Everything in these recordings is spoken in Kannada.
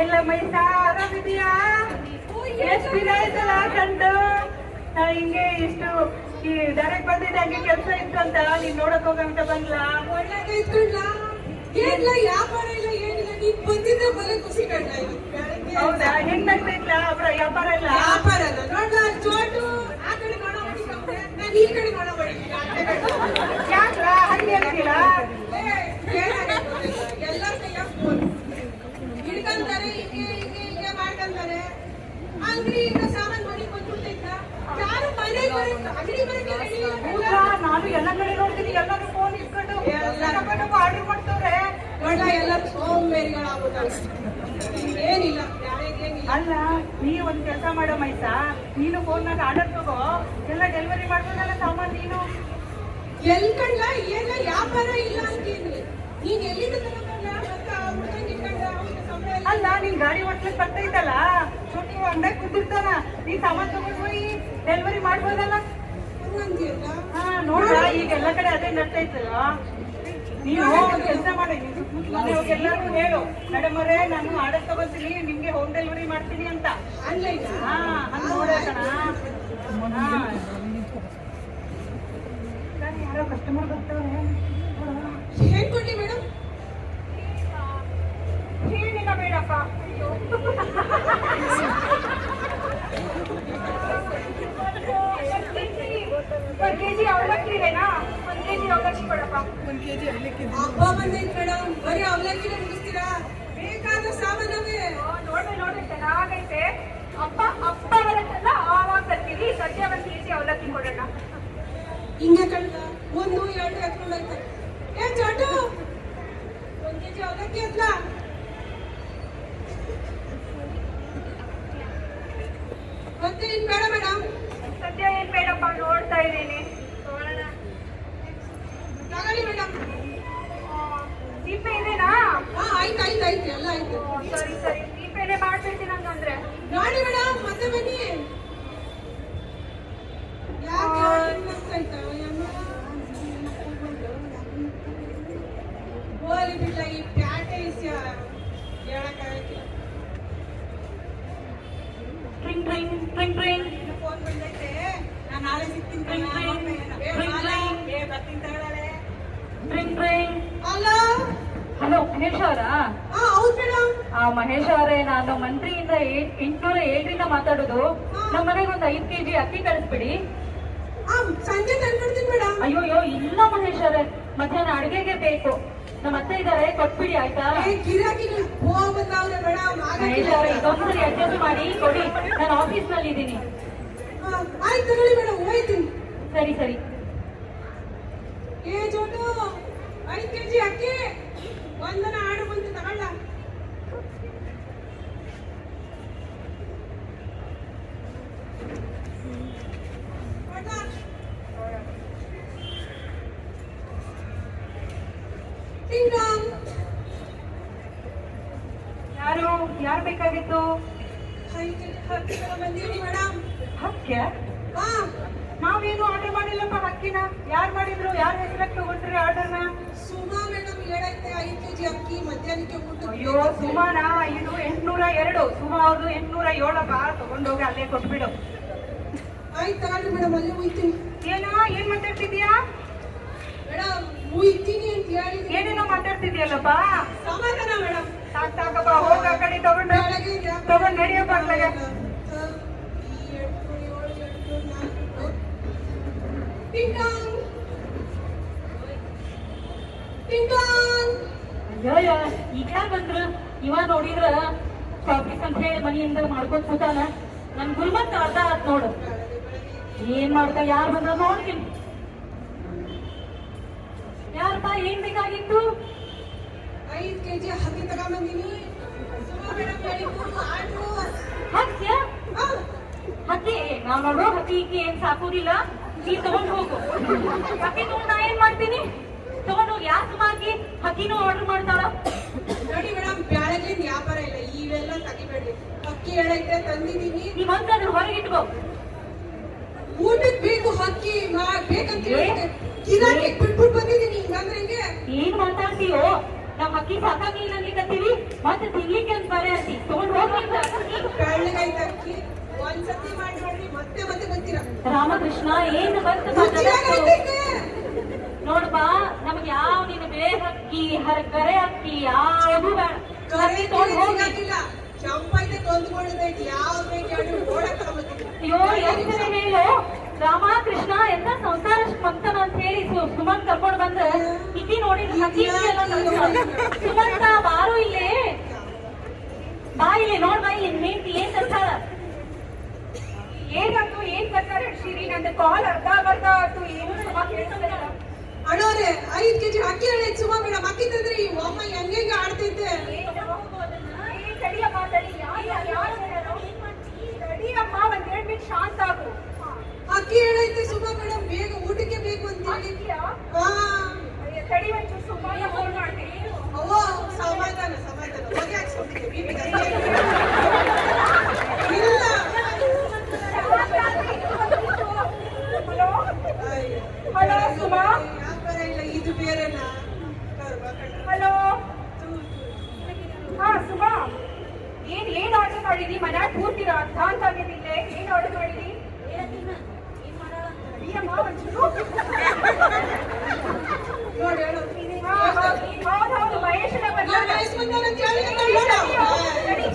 ಎಲ್ಲ ಮೈಸಾ ಆರಾಮಿದೆಯಾ? ಎಷ್ಟು ದಿನ ಆಯ್ತಲ್ಲ ಕಂಡು. ಹಿಂಗೆ ಇಷ್ಟು ಈ ಡೈರೆಕ್ಟ್ ಬಂದಿದ್ದೆ, ಹಂಗೆ ಕೆಲಸ ಇತ್ತು ಅಂತ ನೀನ್ ನೋಡಕ್ ಹೋಗಂತ ಬಂದ್ಲಾ? ವ್ಯಾಪಾರ ಇಲ್ಲ ಏನಿಲ್ಲ, ನೀನ್ ಬಂದಿದ್ದೆ ಬರೀ ಖುಷಿ ಕಂಡ. ಹೌದಾ? ಹೆಂಗ್ ಆಗ್ತೈತ್ಲ ವ್ಯಾಪಾರ ಎಲ್ಲ? ವ್ಯಾಪಾರ ಅಲ್ಲ ನೋಡ್ಲ, ಚೋಟು ಆ ಕಡೆ ನೋಡ ಹೊಡಿಕೊಂಡೆ, ನಾನು ಈ ಕಡೆ ನೋಡ ಹೊಡಿತೀನಿ. ಯಾಕ್ಲ ಹಂಗೆ ಹೇಳ್ತಿಲ್ಲ? ಎಲ್ಲರ ಕೈಯ ಫೋನ್ ಹಿಡ್ಕೊಂತಾರೆ, ಹಿಂಗೆ ಮಾಡ್ಕೊಂತಾರೆ. ಅಂಗಡಿಯಿಂದ ಸಾಮಾನು ಮಾಡಿ ಬಂದ್ಬಿಡ್ತೈತ, ಯಾರು ಮನೆಗೆ ಅಂಗಡಿ ಬರಕ್ಕೆ. ನಾನು ಎಲ್ಲ ಕಡೆ ನೋಡ್ತೀನಿ, ಎಲ್ಲರೂ ಫೋನ್ ಇಟ್ಕೊಂಡು ಆರ್ಡರ್ ಮಾಡ್ತವ್ರೆ. ನೋಡ್ಲ ಎಲ್ಲರೂ ಸೋಂಬೇರಿಗಳಾಗ್ಬಿಟ್ಟಾರೆ, ಏನಿಲ್ಲ. ಅಲ್ಲ, ನೀ ಒಂದ್ ಕೆಲಸ ಮಾಡೋ ಮೈಸಾ, ನೀನು ಫೋನ್ನಾಗ ಆರ್ಡರ್ ತಗೋ, ಎಲ್ಲ ಡೆಲಿವರಿ ಮಾಡ್ಬೋದಲ್ಲ ಸಾಮಾನು. ನೀನು ಎಲ್ ಕಂಡ್ಲ ಏನ ವ್ಯಾಪಾರ ಇಲ್ಲ ಅಂತೀನಿ. ನೀನ್ ಎಲ್ಲಿಂದ ತಗೊಂಡ್ಲ? ಅಲ್ಲ, ನಿನ್ ಗಾಡಿ ಓಡ್ಸ್ಲಿಕ್ಕೆ ಬರ್ತೈತಲ್ಲ, ಚೋಟಿ ಅಂಗಡಿಯಾಗ ಕುಂದಿರ್ತಾನ, ನೀ ಸಾಮಾನು ತಗೊಂಡು ಹೋಗಿ ಡೆಲಿವರಿ ಮಾಡ್ಬೋದಲ್ಲ. ಹಾ ನೋಡ್ರ, ಈಗ ಎಲ್ಲ ಕಡೆ ಅದೇ ನಡ್ತೈತಲ್ಲ. ನೀನು ಒಂದ್ ಕೆಲಸ ಮಾಡಿ, ಮನೆ ಹೋಗಿ ಎಲ್ಲಾರು ಹೇಳು, ಮೇಡಮರೇ ನಾನು ಆರ್ಡರ್ ತಗೋತೀನಿ, ನಿಮ್ಗೆ ಹೋಮ್ ಡೆಲಿವರಿ ಮಾಡ್ತೀನಿ ಅಂತ. ಹಾ ಹಂಗ ನೋಡೋಣ. ಯಾರೋ ಕಸ್ಟಮರ್ ಬರ್ತಾವ್ರೆ. ಏನ್ ಕೊಡ್ಲಿ ಮೇಡಮ್? ಏನಿಲ್ಲ ಬೇಡಪ್ಪ. 1 kg ಅವಲಕ್ಕಿ ಇದೇನಾ? 1 kg ಅವಲಕ್ಕಿ ಕೊಡಪ್ಪ. 1 kg ಅವಲಕ್ಕಿ. ಹಬ್ಬ ಬಂದೈತೆ ಮೇಡಮ್, ಬರೀ ಅವಲಕ್ಕಿನೇ ಮುಗಿಸ್ತೀರಾ? ಬೇಕಾದ ಸಾಮಾನವೇ. ನೋಡ್ರಿ ಚೆನ್ನಾಗೈತೆ. ಹಬ್ಬ ಬರುತ್ತಲ್ಲ ಆವಾಗ ತರ್ತೀವಿ. ಸದ್ಯ 1 kg ಅವಲಕ್ಕಿ ಕೊಡೋಣ. ಹಿಂಗೆ ಕಳ್ದ 1, 2 ಎತ್ಕೊಂಡೋಯ್ತಾರೆ. ಏ ಚೋಟು, 1 kg ಅವಲಕ್ಕಿ ಅದ್ಲ. ಮತ್ತೆ ಇನ್ ಬೇಡ ಮೇಡಮ್? ಸದ್ಯ ಏನ್ ಬೇಡಪ್ಪ, ನೋಡ್ತಾ ಇದ್ದೀನಿ. ತಗೊಳ್ಳಿ ಮೇಡಮ್. ಜೀಪೇ ಇದೆನಾ? ಆಯ್ತು ಎಲ್ಲ ಆಯ್ತು. ಸರಿ ಜೀಪೇನೆ ಮಾಡ್ಬಿಡ್ತೀನಿ ಹಂಗಂದ್ರೆ. ನೋಡಿ ಮೇಡಮ್, ಮತ್ತೆ ಬನ್ನಿ. ಗೋಲಿ ಬಿಡ್ಲ ಈ ಪ್ಯಾಟೆ ಹೇಳಕ್ಕಾಗಕ್ಕಿಲ್ಲ. ಫೋನ್ ಬಂದೈತೆ, ನಾನು ನಾಳೆ ಸಿಗ್ತೀನಿ. ಬರ್ತೀನಿ ತಗೊಳ್ಳಲೆ. ಹಲೋ ಮಹೇಶ್ ಅವರಾ? ಹೌದು ಮೇಡಮ್. ಮಹೇಶ್ ಅವರೇ, ನಾನು ಮಂತ್ರಿಯಿಂದ 807ರಿಂದ ಮಾತಾಡೋದು. ನಮ್ಮ ಮನೆಗೆ ಒಂದು 5 kg ಅಕ್ಕಿ ಕಳಿಸ್ಬಿಡಿ. ಸಂಜೆ ತಂದ್ಕೊಡ್ತೀನಿ ಮೇಡಮ್. ಅಯ್ಯೋ ಇಲ್ಲ ಮಹೇಶ್ ಅವರೇ, ಮಧ್ಯಾಹ್ನ ಅಡುಗೆಗೆ ಬೇಕು. ನಮ್ಮ ಅತ್ತೆ ಇದ್ದಾರೆ, ಕೊಟ್ಬಿಡಿ ಆಯ್ತಾ? ಗಿರಾಕಿಗಳು ಹೋಗ್ಬಂದವ್ರೆ ಮೇಡಮ್. ಮಹೇಶ್ ಅವರೇ, ಇದೊಂದ್ಸರಿ ಅಡ್ಜಸ್ಟ್ ಮಾಡಿ ಕೊಡಿ, ನಾನು ಆಫೀಸ್ ನಲ್ಲಿ ಇದ್ದೀನಿ. ಆಯ್ತು ತಗೊಳ್ಳಿ ಮೇಡಮ್, ಹೋಯ್ತೀನಿ. ಸರಿ. ಏ ಚೋಟು, 5 kg ಅಕ್ಕಿ ಒಂದನ ಆರ್ಡರ್ ಬಂತು, ತಗೊಳ್ಳ. ಯಾರು ಬೇಕಾಗಿತ್ತು? ಬಂದೀನಿ ಮೇಡಮ್. ಹಕ್ಕೆ? ನಾವೇನು ಆರ್ಡರ್ ಮಾಡಿಲ್ಲಪ್ಪ ಹಕ್ಕಿನ. ಯಾರು ಮಾಡಿದ್ರು? ಯಾರ ಹೆಸರಕ್ಕೆ ತಗೊಂಡ್ರಿ ಆರ್ಡರ್ನ? ಸುಮಾ ಮೇಡಮ್ ಹೇಳೈತೆ 5 kg ಅಕ್ಕಿ ಮಧ್ಯಾಹ್ನಕ್ಕೆ ಊಟ. ಅಯ್ಯೋ ಸುಮಾನ, ಇದು 802. ಸುಮಾ ಅವ್ರದ್ದು 807. ತಗೊಂಡೋಗಿ ಅಲ್ಲೇ ಕೊಟ್ಬಿಡು. ಆಯ್ತು ತಗೊಳ್ಳಿ ಮೇಡಮ್, ಅಲ್ಲೇ ಹೋಯ್ತೀನಿ. ಏನ್ ಮಾತಾಡ್ತಿದ್ಯಾ ಮೇಡಮ್? ಹೋಯ್ತೀನಿ ಅಂತ ಹೇಳಿದ್ರೆ ಏನೇನೋ ಮಾತಾಡ್ತಿದ್ಯಲ್ಲಪ್ಪ. ಸಮಾಧಾನ ಮೇಡಮ್. ಸಾಕಪ್ಪ, ಹೋಗ ಆ ಕಡೆ ತಗೊಂಡು ನಡಿಯಪ್ಪ ಅట్లాಗೆ. ಟಿಂಗ್ ಟಾಂಗ್. ಅಯ್ಯೋ ಈಗ ಯಾರು ಬಂದ್ರು? ಇವಾಗ ನೋಡಿದ್ರ ಶಾಪಿಂಗ್ ಅಂತ ಹೇಳಿ ಮನೆಯಿಂದ ಮಾಡ್ಕೊಂಡ್ ಕೂತಾನ. ನನ್ ಗುಲ್ಮಂತ ಅರ್ಧ ಆತ್ ನೋಡು. ಏನ್ ಮಾಡ್ತಾ ಯಾರು ಬಂದ್ರ ನೋಡ್ತೀನಿ. ಯಾರಪ್ಪ ಏನ್ ಬೇಕಾಗಿತ್ತು? 5 kg ಹಕ್ಕಿ ತಗೊಂಬಂದಿನಿ. ಸುಮಾ ಮೇಡಮ್ ಹೇಳಿದ್ರು ಆರ್ಡ್ರು. ಹಕ್ಕಿಯ? ಹಕ್ಕಿ ನಾವ್ ನೋಡೋ ಹಕ್ಕಿ ಏನ್ ಸಾಕುದಿಲ್ಲ. ನೀ ತಗೊಂಡ್ ಹೋಗು. ಹಕ್ಕಿ ತಗೊಂಡ್ ನಾ ಏನ್ ಮಾಡ್ತೀನಿ? ತಗೊಂಡ್ ಹೋಗಿ ಯಾಕೆ ಮಾಗಿ ಹಕ್ಕಿನೂ ಆರ್ಡರ್ ಮಾಡ್ತಾಳ? ನೋಡಿ ಮೇಡಮ್, ಬ್ಯಾಳಗಿಂದ ವ್ಯಾಪಾರ ಇಲ್ಲ, ಇವೆಲ್ಲ ತೆಗಿಬೇಡಿ. ಹಕ್ಕಿ ಹೇಳೈತೆ ತಂದಿದೀನಿ. ನೀವ್ ಅಂತ ಅದ್ರ ಹೊರಗೆ ಇಟ್ಕೋ. ಊಟಕ್ಕೆ ಬೇಕು ಹಕ್ಕಿ ಬೇಕಂತ ಹೇಳಿದೆ. ಗಿರಾಕಿ ಬಿಟ್ಬಿಟ್ಟು ಬಂದಿದ್ದೀನಿ. ಹಿಂಗಂದ್ರೆ ಹಿಂಗೆ ಏನ್ ಮಾತಾಡ್ತೀಯೋ? ನಾವ್ ಹಕ್ಕಿ ಸಾಕಾಗಿಲ್ಲ ಅನ್ಲಿಕತ್ತೀವಿ, ಮತ್ತೆ ತಿನ್ಲಿಕ್ಕೆ ಅಂತ ಬರೇ ಅಂತಿ. ತಗೊಂಡ್ ಹೋಗಿ ಬೆಳ್ಳಗೈತೆ ಅಕ್ಕಿ. ಒಂದ್ಸತಿ ಮಾಡಿ ನೋಡ್ರಿ, ಮತ್ತೆ ಮತ್ತೆ ಬರ್ತೀರಾ. ರಾಮಕೃಷ್ಣ ಏನ್ ಬಂತ ರುಚಿಯಾಗೈತೆ. ನೋಡ್ಬಾ, ನಮ್ಗೆ ಯಾವ ನಿನ್ನ ಬೇರೆ ಹಕ್ಕಿ ಕರೆ ಹಕ್ಕಿ ಯಾವುದು ಬೇಡ. ಕರೆ ತಗೊಂಡ್ ಹೋಗಿ. ಸಿಗಾಕಿಲ್ಲ. ಕೆಂಪೈತೆ ಕೊಂದ್ಕೊಳ್ಳೋದೈತಿ. ಯಾವ್ದು ಬೇಕು ಹೇಳಿ ನೋಡಕ್ ತಗೊಂಬತ್ತೀನಿ. ಅಯ್ಯೋ ಎಷ್ಟು ಹೇಳು ರಾಮಕೃಷ್ಣ ಎಂತ ಸಂಸಾರ ಮಂತನ ಅಂತ ಹೇಳಿ ಸುಮಂತ್ ಕರ್ಕೊಂಡ್ ಬಂದ ಇಕ್ಕಿ ನೋಡಿದ್ರೆ ಹಕ್ಕಿ ಎಲ್ಲ ಸುಮಂತ ಬಾರು ಇಲ್ಲೇ ಬಾ ಇಲ್ಲಿ ನೋಡ್ ಬಾ ಇಲ್ಲಿ ಹೆಂಡತಿ ಏನ್ ಕರ್ತಾಳ. ಏನಾಯ್ತು? ಏನ್ ಕರ್ತಾರೆ ಶಿರಿ? ನಂದು ಕಾಲ್ ಅರ್ಧ ಆಯ್ತು. ಏನು ಕೇಳ್ತದಲ್ಲ. ಅಣ್ಣವ್ರೆ, 5 kg ಅಕ್ಕಿ ಹೇಳೈತೆ ಸುಮಾ ಮೇಡಮ್. ಅಕ್ಕಿ ತಂದ್ರೆ ಈ ಅಮ್ಮ ಹೆಂಗೆ ಆಡ್ತೈತೆ. ತಡಿಯಮ್ಮ ತಡಿ. ತಡಿಯಮ್ಮ, ಒಂದ್ 2 ಮಿನಿಟ್ ಶಾಂತ ಆಗು. ಅಕ್ಕಿ ಹೇಳೈತೆ ಸುಮಾ ಮೇಡಮ್, ಬೇಗ ಊಟಕ್ಕೆ ಬೇಕು ಅಂತ ಹೇಳಿ. ಹಾ ತಡಿ, ಒಂಚೂರು ಸುಮ್ಮನೆ ಫೋನ್ ಮಾಡ್ತೀನಿ. ಅವ್ವ, ಸಮಾಧಾನ ಸಮಾಧಾನ. ಹೊಗೆ ಹಾಕ್ಸ್ಕೊಂಡಿದ್ದೆ BP ಇಲ್ಲ. Hello hello Suma. ವ್ಯಾಪಾರ ಇಲ್ಲ, ಇದು ಬೇರೆನಾ? ಹಲೋ ಹಾ ಸುಮಾ, ಏನ್ ಆರ್ಡರ್ ಮಾಡಿದಿ? ಮನ್ಯಾಗ ಪೂರ್ತಿ ಅರ್ಧ ಅಂತ ಆಗಿದ್ದಿಲ್ಲ. ಏನ್ ಆರ್ಡರ್ ಮಾಡಿದಿ? ಅಡಿಯಮ್ಮ ಒಂಚೂರು. ನೋಡಿ ಹೇಳು. ಹೌದು ಮಹೇಶನ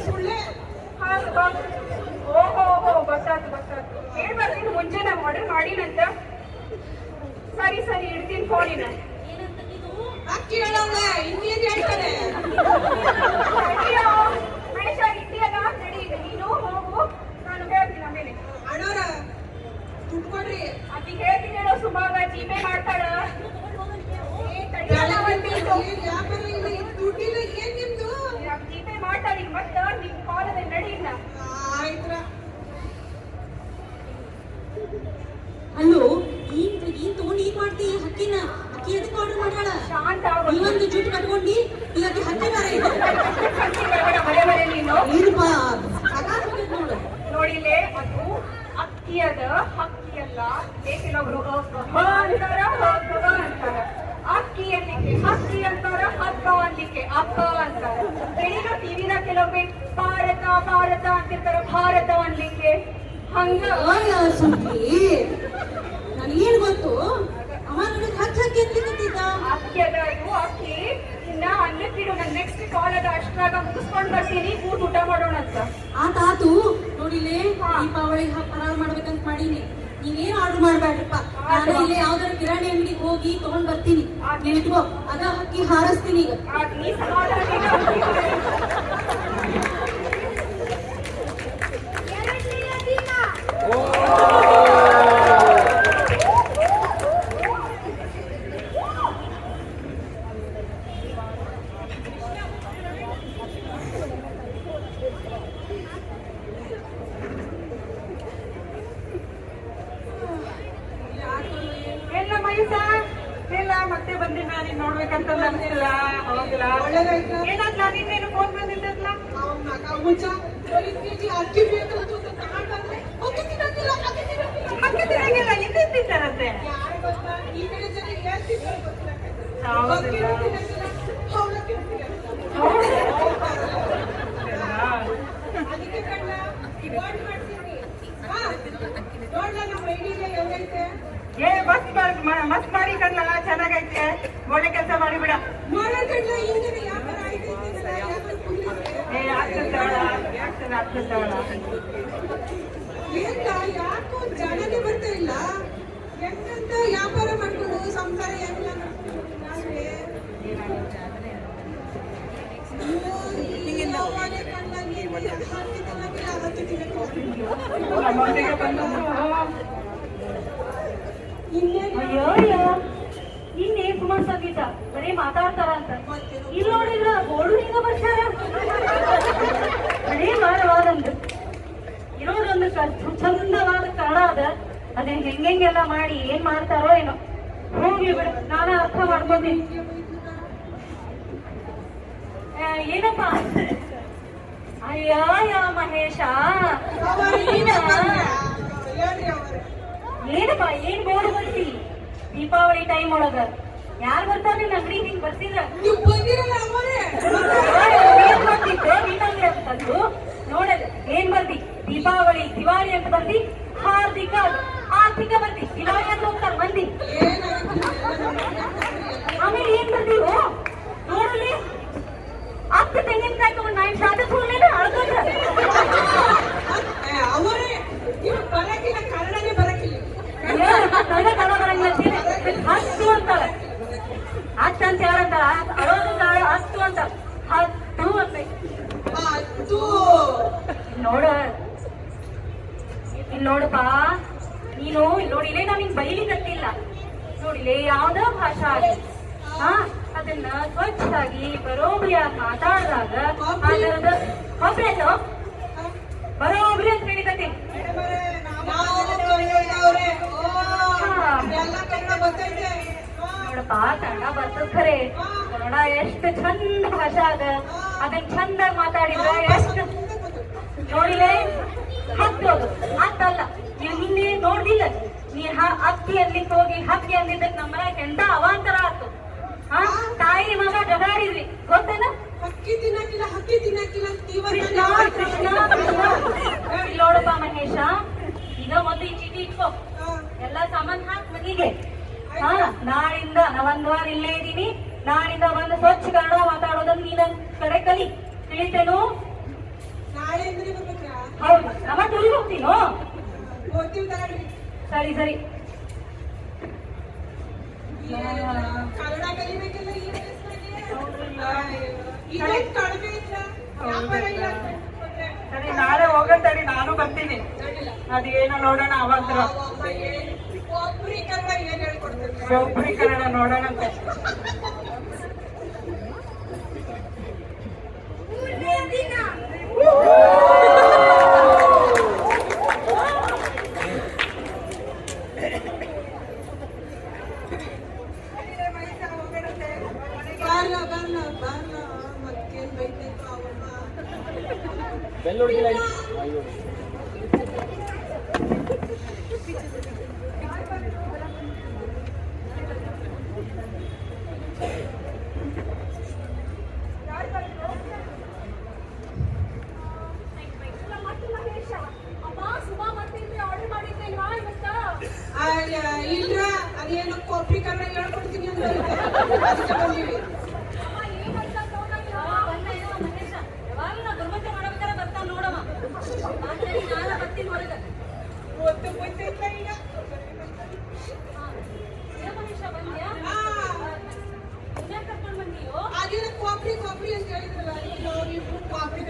ಸುಳ್ಳೆ. ಓಹೋ ಗೊತ್ತಾಯ್ತು. ಏನ್ ಬರ್ತೀನಿ ಮುಂಚೆ ನಾವು ಆರ್ಡರ್ ಮಾಡಿನಂತ. ಸರಿ ಇಡ್ತೀನಿ ಫೋನಿನ. ಅಕ್ಕಿ ಹೇಳವ್ಳೆ, ಇನ್ನೇನ್ ಹೇಳ್ತಾರೆ. ಮಹೇಶ ಇಟ್ಟಿಯಲ್ಲ, ನಡಿ ನೀನು ಹೋಗು, ನಾನು ಹೇಳ್ತೀನಿ ಆಮೇಲೆ. ಅಣ್ಣವ್ರ ದುಡ್ಡು ಕೊಡ್ರಿ. ಆಕಿ ಹೇಳ್ತೀನಿ ಹೇಳೋ ಸುಮಾಗ ಜಿಪೇ ಮಾಡ್ತಾಳ. ವ್ಯಾಪಾರ ಇಲ್ಲ, ದುಡ್ಡಿಲ್ಲ. ಏನ್ ನಿಮ್ದು? ಜಿಪೇ ಮಾಡ್ತಾಳ. ಈಗ ಮತ್ತ ನಿಮ್ ಕಾಲದ ನಡಿಲ್ಲ. ಆಯ್ತ್ರ. ಅಲ್ಲೋ, ಏನ್ ತಗೊಂಡು ಈಗ ಮಾಡ್ತಿ ಹಕ್ಕಿನ? ಅಕ್ಕಿ ಅದಕ್ಕೆ ಆರ್ಡರ್ ಮಾಡ್ಯಾಳ. ಶಾಂತ ಆಗು. ಇವೊಂದು ಜುಟ್ಟು ಕಟ್ಕೊಂಡಿ ಈಗ ಅಕ್ಕಿ ಹಕ್ಕಿ ಬೇರೆ ಇದೆ. ಮರೆ ನೀನು ಏನಪ್ಪಾ ಸಾಕಾಗ್ಬಿಟ್ಟೈತ್ ನೋಡು. ನೋಡಿಲೆ, ಅದು ಅಕ್ಕಿಯದ ಹಕ್ಕಿಯಲ್ಲ. ಕೆಲವೊಬ್ರು ಅಂತಾರ, ಅಂತಾರ. ಅಕ್ಕಿ ಅನ್ಲಿಕ್ಕೆ ಹಕ್ಕಿ ಅಂತಾರ, ಹಬ್ಬ ಅನ್ಲಿಕ್ಕೆ ಹಬ್ಬ ಅಂತಾರ. ಬೆಳಿಗ್ಗೆ ಟಿವಿನ ಕೆಲವೊಮ್ಮೆ ಭಾರತ ಅಂತಿರ್ತಾರ, ಭಾರತ ಅನ್ಲಿಕ್ಕೆ. ಹಂಗ ಅಯ್ಯ ಸುಂಕಿ, ನನಗೇನು ಗೊತ್ತು? ಅವ ನನಗೆ ಹಕ್ಕಿ ಅಂತಿದ್ದ. ಅಕ್ಕಿ ಅದ ಇದು ಅಕ್ಕಿ. ಇನ್ನ ಅನ್ನಕ್ಕಿಡು. ನನ್ನ ನೆಕ್ಸ್ಟ್ ಕಾಲ್ ಅದ, ಅಷ್ಟ್ರಾಗ ಮುಗಿಸ್ಕೊಂಡ್ ಬರ್ತೀನಿ. ಊಟ ಮಾಡೋಣ ಅಂತ. ಆತು ನೋಡಿಲೆ, ದೀಪಾವಳಿಗೆ ಫರಾಳ ಮಾಡ್ಬೇಕಂತ ಮಾಡೀನಿ. ನೀವೇನು ಆರ್ಡರ್ ಮಾಡ್ಬೇಡ್ರಪ್ಪ. ನಾನು ಇಲ್ಲಿ ಯಾವ್ದಾರ ಕಿರಾಣಿ ಅಂಗಡಿಗೆ ಹೋಗಿ ತಗೊಂಡ್ ಬರ್ತೀನಿ. ನೀವ್ ಇಟ್ಕೋ, ಅದ ಹಕ್ಕಿ ಹಾರಿಸ್ತೀನಿ ಈಗ. ನೀ ಸಮಾಧಾನ. ಎಲ್ಲ ಮೈಸ ಇಲ್ಲ, ಮತ್ತೆ ಬಂದಿಲ್ಲ. ನೀನ್ ನೋಡ್ಬೇಕಂತ ಅನ್ಸಿಲ್ಲ. ಹೋಗಿಲ್ಲ. ಒಳ್ಳೇದಾಯ್ತಾ? ಏನಾದ್ಲ? ನಿನ್ನೇನು ಫೋನ್ ಬಂದಿದ್ದಲ್ಲ? ಅವ್ನ ಮಗ ಮುಂಚ 5 kg ಅಕ್ಕಿ ಬೇಕು ಅಂತ ತಗೊಂಡ್ ಬಂದ್ರೆ ಅಕ್ಕಿ ತಿನ್ನಂಗಿಲ್ಲ, ಅಕ್ಕಿ ತಿನ್ನಂಗಿಲ್ಲ. ಅಕ್ಕಿ ತಿನ್ನಂಗಿಲ್ಲ, ಇನ್ನೇನ್ ತಿಂತಾರಂತೆ? ಯಾರು ಗೊತ್ತಾ? ಈ ಕಡೆ ಜನ ಹೇಳ್ತಿದ್ರು ಗೊತ್ತಿಲ್ಲ. ಹೌದಲ್ಲ? ಅಕ್ಕಿ ತಿನ್ನಂಗಿಲ್ಲ, ಅವಲಕ್ಕಿ ತಿನ್ನಂಗಿಲ್ಲ. ಅದಕ್ಕೆ ಕಣ್ಣ ನೋಡ್ ಮಾಡ್ತೀನಿ. ಹಾ, ನೋಡ್ಲಾ ನಮ್ಮ ಐಡಿಯಾ ಹೆಂಗೈತೆ? ಏ ಮಸ್ತ್ ಮಾಡಿ ಕಣ್ಣ, ಚೆನ್ನಾಗೈತೆ. ಒಳ್ಳೆ ಕೆಲಸ ಮಾಡಿಬಿಡ. ಮಾಡೋಕಣ್ಣ ಹಿಂಗನ ವ್ಯಾಪಾರ ಆಯ್ತೈತೆ. ಏ ಆಗ್ತದವಳ ಏಕ ಯಾಕೋ ಜನನೇ ಬರ್ತಾ ಇಲ್ಲ. ಹೆಂಗಂತ ವ್ಯಾಪಾರ ಮಾಡ್ಕೊಂಡು ಸಂಸಾರ ಹೆಂಗ ಮಾಡ್ಸಂಗಿದ್ದ ಬರೀ ಮಾತಾಡ್ತಾರ ಅಂತ ಇಲ್ಲಿ ನೋಡಿದ್ರ ಬೋರ್ಡು ಹಿಂಗ ಬರ್ತಾರ ಬರೀ ವಾರವಾದಂದು ಇರೋದೊಂದು ಚಂದವಾದ ಕನ್ನಡ ಅದ ಅದನ್ನ ಹೆಂಗೆಲ್ಲ ಮಾಡಿ ಏನ್ ಮಾಡ್ತಾರೋ ಏನೋ ಹೋಗ್ಲಿ ಬಿಡು ನಾನು ಅರ್ಥ ಮಾಡ್ಕೋತೀನಿ ಏನಪ್ಪ ಅಯ್ಯ ಮಹೇಶ ಏನಪ್ಪ ಏನ್ ಬೋರ್ಡ್ ಬರ್ತಿ ದೀಪಾವಳಿ ಟೈಮ್ ಒಳಗ ಯಾರು ಬರ್ತಾರ ನಿನ್ ಅಂಗಡಿ ಹಿಂಗ್ ಬರ್ತಿದ್ರ ನೀವು ಬಂದಿರಲ್ಲ ಅವರೇ ಏನ್ ಬರ್ತಿತ್ತು ನಿನ್ ಅಂಗಡಿ ಅಂತಂದು ನೋಡಲ್ಲ ಏನ್ ಬರ್ತಿ ದೀಪಾವಳಿ ದಿವಾಳಿ ಅಂತ ಬರ್ತಿ ಹಾರ್ದಿಕ ಆರ್ಥಿಕ ಬರ್ತಿ ದಿವಾಳಿ ಅಂತ ಹೋಗ್ತಾರ ಮಂದಿ ಆಮೇಲೆ ಏನ್ ಬರ್ತೀವೋ ನೋಡಲಿ ಅಕ್ಕ ತೆಂಗಿನಕಾಯಿ ತಗೊಂಡು ನಾನು ಶಾದ ಸುಳ್ಳಿನ ಅಳ್ಕೊಂಡ್ರ ಅವರೇ ನೀವು ಬರಕಿಲ್ಲ ಕನ್ನಡನೇ ಬರಕಿಲ್ಲ ನನಗೆ ಕನ್ನಡ ಬರಂಗಿಲ್ಲ ಹತ್ತು ಅಂತಾರ ಹತ್ತು ಅಂತ ಯಾರಂತಾರ ಅಳೋದು ಹತ್ತು ಅಂತ ಹತ್ತು ಅಂತ ನೋಡ ಇಲ್ಲಿ ನೋಡಪ್ಪ ನೀನು ನೋಡಿಲೇ ನಾನು ನಿನ್ ಬೈಲಿಕತ್ತಿಲ್ಲ ನೋಡಿಲೇ ಯಾವ್ದೋ ಭಾಷಾ ಆಗಲಿ ಹಾ ಅದನ್ನ ಸ್ವಚ್ಛಾಗಿ ಬರೋಬ್ರಿಯಾಗಿ ಮಾತಾಡಿದಾಗ ಅದರದ ಒಬ್ರೇನು ಬರೋಬ್ರಿ ಅಂತ ಹೇಳಿಕತ್ತೀನಿ ನೋಡಪ್ಪ ಕನ್ನಡ ಬರ್ತದ ಖರೆ ಕನ್ನಡ ಎಷ್ಟು ಚಂದ ಭಾಷಾ ಅದ ಅದನ್ನ ಚಂದಾಗಿ ಮಾತಾಡಿದ್ರ ಎಷ್ಟು ನೋಡಿಲೇ ಹತ್ತೋದು ಹತ್ತಲ್ಲ ನೀವು ನಿನ್ನೆ ನೋಡ್ದಿಲ್ಲ ನೀ ಅಕ್ಕಿ ಅನ್ಲಿಕ್ಕೆ ಹೋಗಿ ಹಕ್ಕಿ ಅಂದಿದ್ದಕ್ಕೆ ನಮ್ಮ ಮನೆಗೆ ಎಂತ ಅವಾಂತರ ಆಯ್ತು ಹಾ ತಾಯಿ ಮಗ ಜಗಾಡಿದ್ವಿ ಗೊತ್ತೇನ ಹಕ್ಕಿ ತಿನ್ನಕಿಲ್ಲ ಕೃಷ್ಣ ಕೃಷ್ಣ ಕೃಷ್ಣ ನೋಡಪ್ಪ ಮಹೇಶ ಈಗ ಮೊದಲು ಈ ಚೀಟಿ ಇಟ್ಕೋ ಎಲ್ಲ ಸಾಮಾನ್ ಹಾಕ್ ಮನೆಗೆ ಹಾ ನಾಳಿಂದ ನಾ ಒಂದ್ ವಾರ ಇಲ್ಲೇ ಇದೀನಿ ನಾಳಿಂದ ಬಂದು ಸ್ವಚ್ಛ ಕನ್ನಡ ಮಾತಾಡೋದನ್ನ ನೀ ನನ್ ಕಡೆ ಕಲಿ ತಿಳಿತೇನು ನಾಳೆ ಅಂದ್ರೆ ಬರ್ಬೇಕಾ ಹೌದು ನಮ್ಮ ಟೂರಿಗೆ ಹೋಗ್ತೀನೋ ಹೋಗ್ತೀವಿ ತಗೊಳ್ರಿ ಸರಿ ಸರಿ ಕನ್ನಡ ಕಲಿಬೇಕಲ್ಲ ಈ ವಯಸ್ಸಿನಾಗೆ ಕಡಿಮೆ ಇಲ್ಲ ವ್ಯಾಪಾರ ಇಲ್ಲ ಸರಿ ನಾಳೆ ಹೋಗತ್ತಡಿ ನಾನು ಬರ್ತೀನಿ ಅದೇನೋ ನೋಡೋಣ ಅವಾಗ ಒಬ್ರಿ ಕನ್ನಡ ಏನ್ ಹೇಳ್ಕೊಡ್ತಾರೆ ಒಬ್ರಿ ಕನ್ನಡ ನೋಡೋಣಂತೆ ಬಾರ್ಲ ಮತ್ತೇನ್ ಬೈತೈತೋ ಅವಮ್ಮ ಇಲ್ರ ಅದೇನೋ ಕಾಫಿ ಕನ್ನಡ ಹೇಳ್ಕೊಡ್ತೀನಿ ಅಂತ ಅದಕ್ಕೆ ಬಂದೀವಿ ಅದೇನೋ ಕಾಫಿ ಅಂತ ಹೇಳಿದ್ರಲ್ಲ ನಾವು ಕಾಫಿ